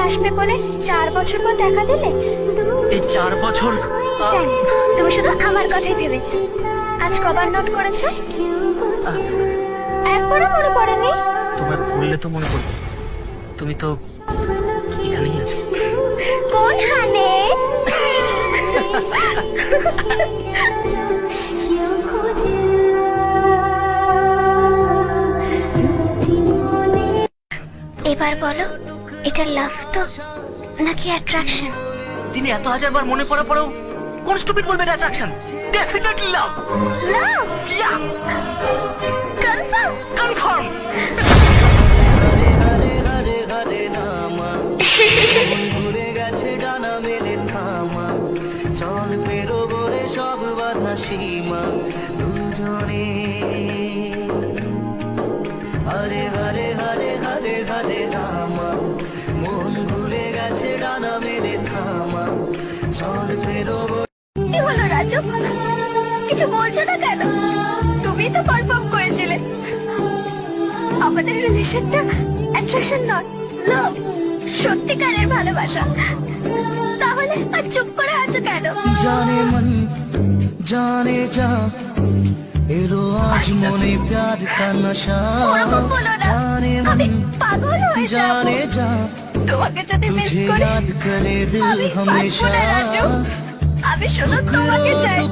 আসবে বলে 4 বছর পর দেখা দিলে। এই 4 বছর জানি, তুমি শুধু আমার কথাই ভেবেছো। আজ কবার নোট করেছো? একবারও মনে পড়েনি? তোমার বললে তো মনে পড়বে। তুমি তো এখানেই আছো। কোন হানে? এবার বলো, এটা লাভ তো নাকি অ্যাট্রাকশন? তিনি এত হাজার বার মনে পড়া পড়েও কোন স্টুপিড বলবে এটা attraction? Definitely love. Love? Yeah, confirm? Confirm. ঘুরে গেছে ডানা মেলে থামা, চল পেরোবো রে সব বাধা সীমা দুজনে। হরে হরে হরে হরে হরে রামা, মন ঘুরে গেছে ডানা মেলে থামা, চল পেরোবো। কি হলো রাজু, কিছু বলছো না কেন? তুমি তো কনফার্ম করেছিলে আমাদের রিলেশনটা অ্যাট্রাকশন নয়, লাভ, সত্যিকারের ভালোবাসা। তাহলে আর চুপ করে আছো কেন? জানে মন জানে যা, এলো আজ মনে প্যার কা নশা। ওরকম বলো না, জানে আমি মন পাগল হয়ে যাবো। জানে যা, তোমাকে যদি মিস तुझे করি याद करे दिल আমি বাঁচবো हमेशा। না রাজু। আমি শুধু তোমাকে চাই।